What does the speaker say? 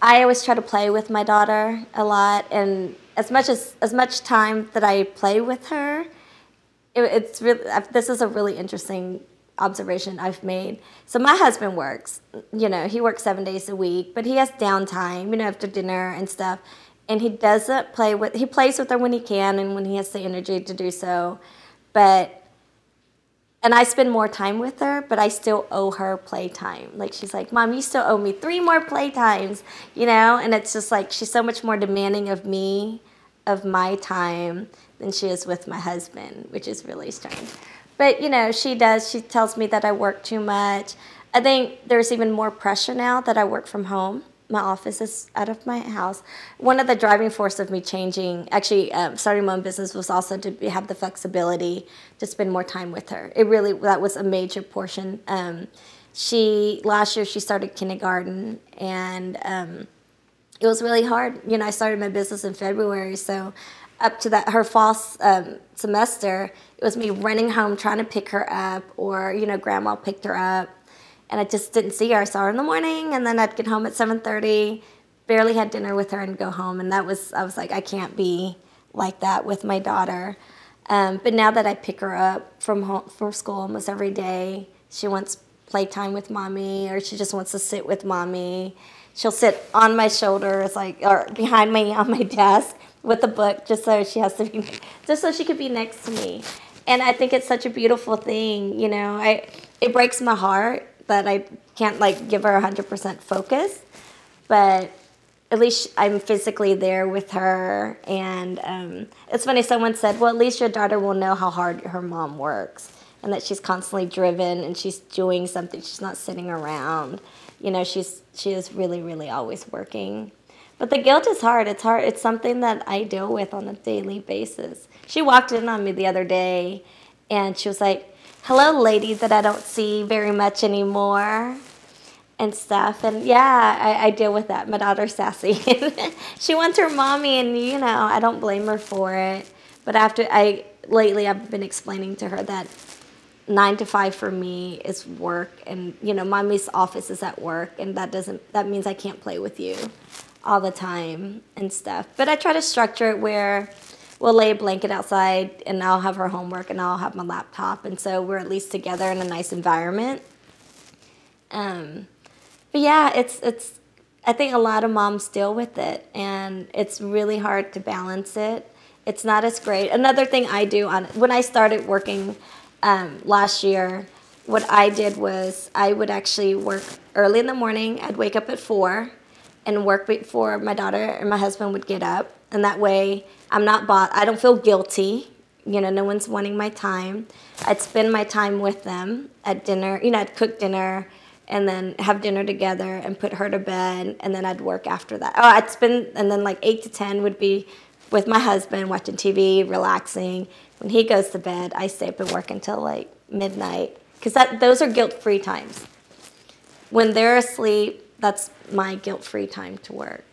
I always try to play with my daughter a lot, and as much time that I play with her, it's really, this is a really interesting observation I've made. So my husband works, he works 7 days a week, but he has downtime, after dinner and stuff. And he doesn't he plays with her when he can and when he has the energy to do so. And I spend more time with her, but I still owe her playtime. Like, she's like, Mom, you still owe me 3 more playtimes, And it's just like, she's so much more demanding of me, of my time, than she is with my husband, which is really strange. But, she tells me that I work too much. I think there's even more pressure now that I work from home. My office is out of my house. One of the driving forces of me starting my own business was also to have the flexibility to spend more time with her. That was a major portion. Last year she started kindergarten, and it was really hard. I started my business in February, so up to her fall semester, it was me running home trying to pick her up, or Grandma picked her up. And I just didn't see her. I saw her in the morning, and then I'd get home at 7:30, barely had dinner with her, and go home. And I was like, I can't be like that with my daughter. But now that I pick her up from school almost every day, she wants playtime with Mommy, or she just wants to sit with Mommy. She'll sit on my shoulder, or behind me on my desk with a book, just so she could be next to me. And I think it's such a beautiful thing, It breaks my heart that I can't give her 100% focus, but at least I'm physically there with her. And it's funny, someone said, well, at least your daughter will know how hard her mom works, and that she's constantly driven and she's doing something. She's not sitting around. She is really, really always working. But the guilt is hard. It's hard. It's something that I deal with on a daily basis. She walked in on me the other day, and she was like, hello, lady that I don't see very much anymore, and stuff. And yeah, I deal with that. My daughter's sassy. She wants her Mommy, and I don't blame her for it. But lately I've been explaining to her that 9 to 5 for me is work, and Mommy's office is at work, and that means I can't play with you all the time and stuff. But I try to structure it where we'll lay a blanket outside, and I'll have her homework, and I'll have my laptop, and so we're at least together in a nice environment. But yeah, I think a lot of moms deal with it, and it's really hard to balance it. It's not as great. Another thing I do when I started working last year, what I did was I would actually work early in the morning. I'd wake up at 4 and work before my daughter and my husband would get up, and that way I don't feel guilty. No one's wanting my time. I'd spend my time with them at dinner. I'd cook dinner and then have dinner together and put her to bed, and then I'd work after that. And then 8 to 10 would be with my husband, watching TV, relaxing. When he goes to bed, I stay up and work until midnight, because those are guilt-free times. When they're asleep, that's my guilt-free time to work.